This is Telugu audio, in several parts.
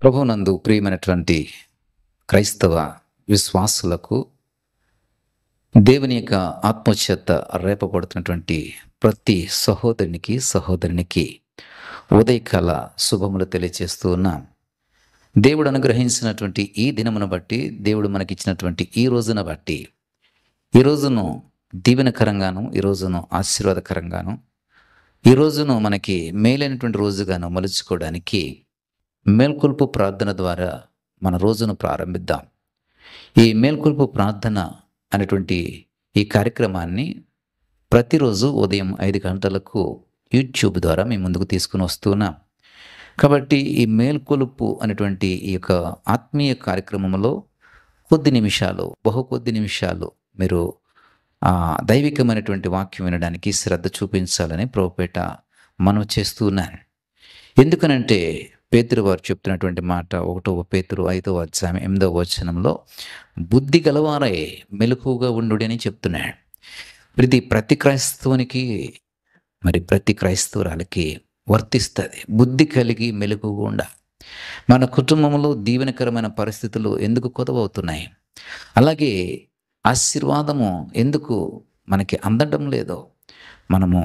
ప్రభువునందు ప్రియమైనటువంటి క్రైస్తవ విశ్వాసులకు దేవుని యొక్క ఆత్మచేత రేపబడుతున్నటువంటి ప్రతి సహోదరునికి ఉదయకాల శుభములు తెలియజేస్తూ ఉన్నాం. దేవుడు అనుగ్రహించినటువంటి ఈ దినమును బట్టి, దేవుడు మనకిచ్చినటువంటి ఈ రోజును బట్టి, ఈ రోజును దీవెనకరంగాను, ఈ రోజును ఆశీర్వాదకరంగాను, ఈ రోజును మనకి మేలైనటువంటి రోజుగాను మలుచుకోవడానికి మేల్కొల్పు ప్రార్థన ద్వారా మన రోజును ప్రారంభిద్దాం. ఈ మేల్కొల్పు ప్రార్థన అనేటువంటి ఈ కార్యక్రమాన్ని ప్రతిరోజు ఉదయం 5 గంటలకు యూట్యూబ్ ద్వారా మేము ముందుకు తీసుకుని వస్తున్నాం. కాబట్టి ఈ మేల్కొలుపు అనేటువంటి ఈ యొక్క ఆత్మీయ కార్యక్రమంలో కొద్ది నిమిషాలు మీరు దైవికమైనటువంటి వాక్యం వినడానికి శ్రద్ధ చూపించాలని ప్రభుపేట మనం చేస్తున్నాను. ఎందుకనంటే పేతురు వారు చెప్తున్నటువంటి మాట 1 పేతురు 5వ అధ్యాయం 8వ వచనంలో బుద్ధి గలవారై మెలకువగా ఉండు అని చెప్తున్నాడు. ప్రతి క్రైస్తవునికి ప్రతి క్రైస్తవురాలకి వర్తిస్తుంది. బుద్ధి కలిగి మెలకువగా ఉండాలి. మన కుటుంబంలో దీవెనకరమైన పరిస్థితులు ఎందుకు కొదవవుతున్నాయి, అలాగే ఆశీర్వాదము ఎందుకు మనకి అందడం లేదో మనము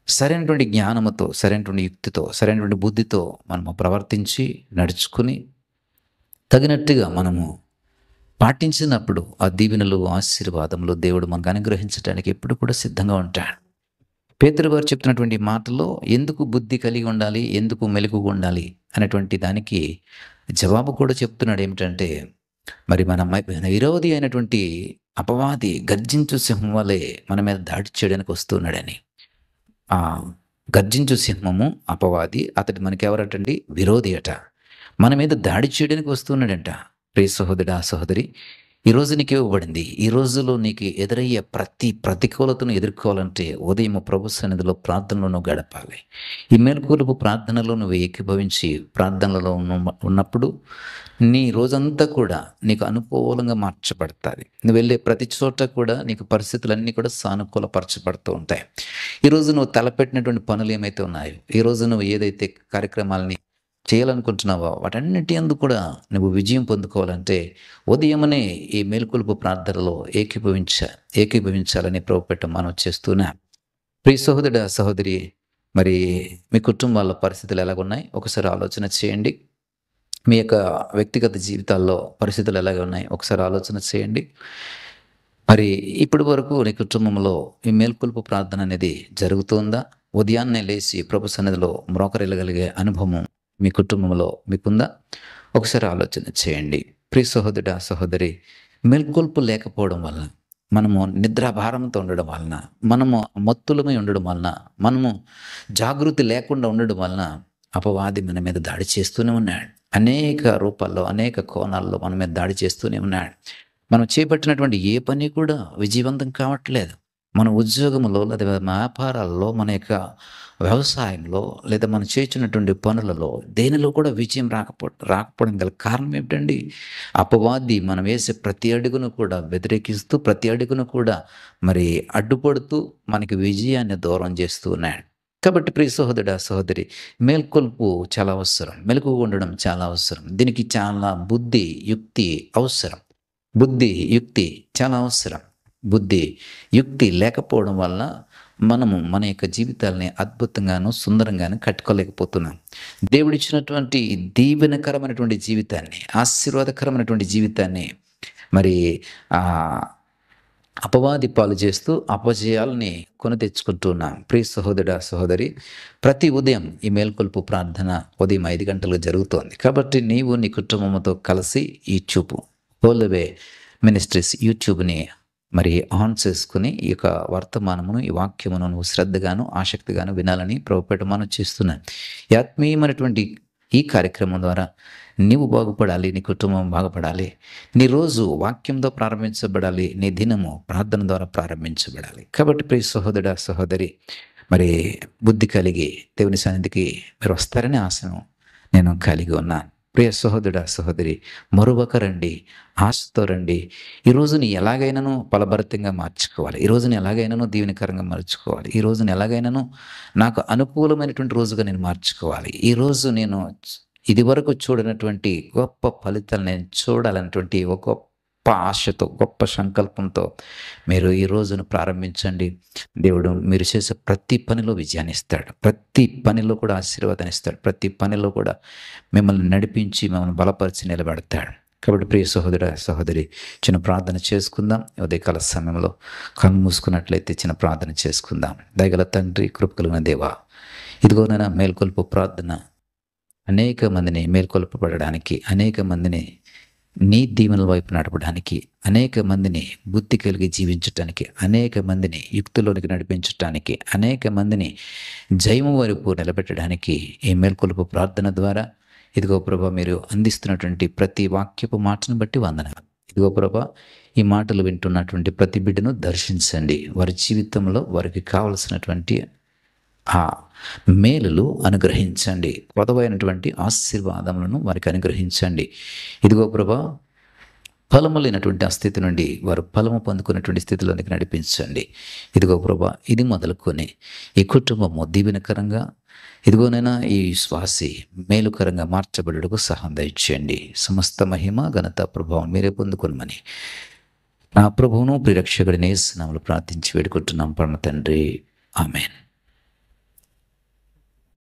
సరైనటువంటి జ్ఞానముతో, సరైనటువంటి యుక్తితో, సరైనటువంటి బుద్ధితో మనము ప్రవర్తించి నడుచుకుని తగినట్టుగా మనము పాటించినప్పుడు ఆ దీవెనలు, ఆశీర్వాదములు దేవుడు మనకు అనుగ్రహించడానికి ఎప్పుడు కూడా సిద్ధంగా ఉంటాడు. పేతురు వారు చెప్తున్నటువంటి మాటలో ఎందుకు బుద్ధి కలిగి ఉండాలి, ఎందుకు మెలకుగా ఉండాలి అనేటువంటి దానికి జవాబు కూడా చెప్తున్నాడు. ఏమిటంటే మన విరోధి అయినటువంటి అపవాది గర్జించు సింహం వలె మన మీద దాడి చేయడానికి వస్తున్నాడని. ఆ గర్జించు సింహము అపవాది, అతడు మనకి ఎవరటండి? విరోధి అట. మన మీద దాడి చేయడానికి వస్తున్నాడంట. ప్రియ సహోదరుడా, సహోదరి, ఈరోజు నీకు ఇవ్వబడింది. ఈ రోజులో నీకు ఎదురయ్యే ప్రతి ప్రతికూలతను ఎదుర్కోవాలంటే ఉదయం ప్రభు సన్నిధిలో ప్రార్థనలో నువ్వు గడపాలి. ఈ మేల్కొలుపు ప్రార్థనలో నువ్వు ఏకీభవించి ప్రార్థనలో ఉన్నప్పుడు నీ రోజంతా కూడా నీకు అనుకూలంగా మార్చబడుతుంది. నువ్వు వెళ్ళే ప్రతి చోట కూడా నీకు పరిస్థితులన్నీ కూడా సానుకూలపరచబడుతూ ఉంటాయి. ఈరోజు నువ్వు తలపెట్టినటువంటి పనులు ఏమైతే ఉన్నాయో, ఈరోజు నువ్వు ఏదైతే కార్యక్రమాలని చేయాలనుకుంటున్నావో వాటన్నిటి అందు కూడా నువ్వు విజయం పొందుకోవాలంటే ఉదయమనే ఈ మేల్కొలుపు ప్రార్థనలో ఏకీభవించాలని ప్రభుపేట మనం చేస్తున్నా. ప్రియ సహోదరుడా, సహోదరి, మీ కుటుంబాల పరిస్థితులు ఎలాగున్నాయి ఒకసారి ఆలోచన చేయండి. మీ యొక్క వ్యక్తిగత జీవితాల్లో పరిస్థితులు ఎలాగ ఉన్నాయి ఒకసారి ఆలోచన చేయండి. ఇప్పటి వరకు నీ కుటుంబంలో ఈ మేల్కొలుపు ప్రార్థన అనేది జరుగుతుందా? ఉదయాన్నే లేచి ప్రభు సన్నిధిలో మ్రోకరిల్లగలిగే అనుభవం మీ కుటుంబంలో మీకుందా? ఒకసారి ఆలోచన చేయండి. ప్రియ సహోదరుడా, సహోదరి, మేల్కొల్పు లేకపోవడం వలన, మనము నిద్రాభారంతో ఉండడం వలన, మనము మత్తులమై ఉండడం వలన, మనము జాగృతి లేకుండా ఉండడం వలన అపవాది మన మీద దాడి చేస్తూనే ఉన్నాడు. అనేక రూపాల్లో, అనేక కోణాల్లో మన మీద దాడి చేస్తూనే ఉన్నాడు. మనం చేపట్టినటువంటి ఏ పని కూడా విజయవంతం కావట్లేదు. మన ఉద్యోగంలో, లేదా వ్యాపారాల్లో, మన యొక్క వ్యవసాయంలో, లేదా మనం చేస్తున్నటువంటి పనులలో దేనిలో కూడా విజయం రాకపోవడం గల కారణం ఏమిటండి? అపవాది మనం వేసే ప్రతి అడుగును కూడా వ్యతిరేకిస్తూ, ప్రతి అడుగును కూడా అడ్డుపడుతూ మనకి విజయాన్ని దూరం చేస్తూ ఉన్నాడు. కాబట్టి ప్రియ సహోదరుడా, సహోదరి, మేల్కొల్పు చాలా అవసరం. మెలకువగా ఉండడం చాలా అవసరం. దీనికి చాలా బుద్ధి, యుక్తి అవసరం. బుద్ధి, యుక్తి చాలా అవసరం. బుద్ధి, యుక్తి లేకపోవడం వల్ల మనము మన యొక్క జీవితాలని అద్భుతంగాను, సుందరంగాను కట్టుకోలేకపోతున్నాం. దేవుడిచ్చినటువంటి దీవెనకరమైనటువంటి జీవితాన్ని, ఆశీర్వాదకరమైనటువంటి జీవితాన్ని అపవాది పాలు చేస్తూ అపజయాలని కొని తెచ్చుకుంటున్నాం. ప్రియ సహోదరుడా, సహోదరి, ప్రతి ఉదయం ఈ మేల్కొల్పు ప్రార్థన ఉదయం 5 గంటలకు జరుగుతోంది. కాబట్టి నీవు నీ కుటుంబంతో కలిసి యూట్యూబ్ హోల్వే మినిస్ట్రీస్ యూట్యూబ్ని ఆన్ చేసుకుని ఈ యొక్క వర్తమానమును, ఈ వాక్యమును నువ్వు శ్రద్ధగాను, ఆసక్తిగాను వినాలని ప్రభుపేట మనం చేస్తున్నాను. ఈ ఆత్మీయమైనటువంటి ఈ కార్యక్రమం ద్వారా నీవు బాగుపడాలి, నీ కుటుంబం బాగుపడాలి, నీ రోజు వాక్యంతో ప్రారంభించబడాలి, నీ దినము ప్రార్థన ద్వారా ప్రారంభించబడాలి. కాబట్టి ప్రియ సహోదరుడా, సహోదరి, బుద్ధి కలిగి దేవుని సన్నిధికి మీరు వస్తారని ఆశను నేను కలిగి ఉన్నాను. ప్రియ సహోదరుడా, సహోదరి, మరొక రండి, ఆశతో రండి. ఈ రోజుని ఎలాగైనాను ఫలభరితంగా మార్చుకోవాలి. ఈ రోజుని ఎలాగైనాను దీవెనకరంగా మార్చుకోవాలి. ఈ రోజుని ఎలాగైనాను నాకు అనుకూలమైనటువంటి రోజుగా నేను మార్చుకోవాలి. ఈరోజు నేను ఇదివరకు చూడనటువంటి గొప్ప ఫలితాలు నేను చూడాలన్నటువంటి ఒక గొప్ప ఆశతో, గొప్ప సంకల్పంతో మీరు ఈ రోజును ప్రారంభించండి. దేవుడు మీరు చేసే ప్రతి పనిలో విజయాన్ని ఇస్తాడు. ప్రతి పనిలో కూడా ఆశీర్వాదాన్ని ఇస్తాడు. ప్రతి పనిలో కూడా మిమ్మల్ని నడిపించి, మిమ్మల్ని బలపరిచి నిలబెడతాడు. కాబట్టి ప్రియ సహోదర, సహోదరి, చిన్న ప్రార్థన చేసుకుందాం. ఉదయకాల సమయంలో కన్ను మూసుకున్నట్లయితే చిన్న ప్రార్థన చేసుకుందాం. దయగల తండ్రి, కృప కలిగిన దేవా, ఇదిగోనైనా మేల్కొల్పు ప్రార్థన అనేక మందిని మేల్కొల్పబడడానికి, అనేక మందిని నీ దీవెనల వైపు నడపడానికి, అనేక మందిని బుద్ధి కలిగి జీవించటానికి, అనేక మందిని యుక్తిలోనికి నడిపించటానికి, అనేక మందిని జయము వైపు నిలబెట్టడానికి ఈ మేల్కొలుపు ప్రార్థన ద్వారా ఇదిగో ప్రభా మీరు అందిస్తున్నటువంటి ప్రతి వాక్యపు మాటను బట్టి వందనాలు. ఇదిగో ప్రభా ఈ మాటలు వింటున్నటువంటి ప్రతి బిడ్డను దర్శించండి. వారి జీవితంలో వారికి కావలసినటువంటి ఆ మేలులు అనుగ్రహించండి. కొదవైనటువంటి ఆశీర్వాదములను వారికి అనుగ్రహించండి. ఇదిగో ప్రభా ఫలము లేనటువంటి ఆ స్థితి నుండి వారు ఫలము పొందుకున్నటువంటి స్థితిలోనికి నడిపించండి. ఇదిగో ప్రభా ఇది మొదలుకొని ఈ కుటుంబము దీవెనకరంగా, ఇదిగోనైనా ఈ శ్వాసి మేలుకరంగా మార్చబడుటకు సహాయం దయచేయండి. సమస్త మహిమ ఘనత ప్రభావం మీరే పొందుకొనమని నా ప్రభువును ప్రిరక్షకుడిని యేసు నామములో ప్రార్థించి వేడుకుంటున్నాం పరమ తండ్రి. ఆమేన్.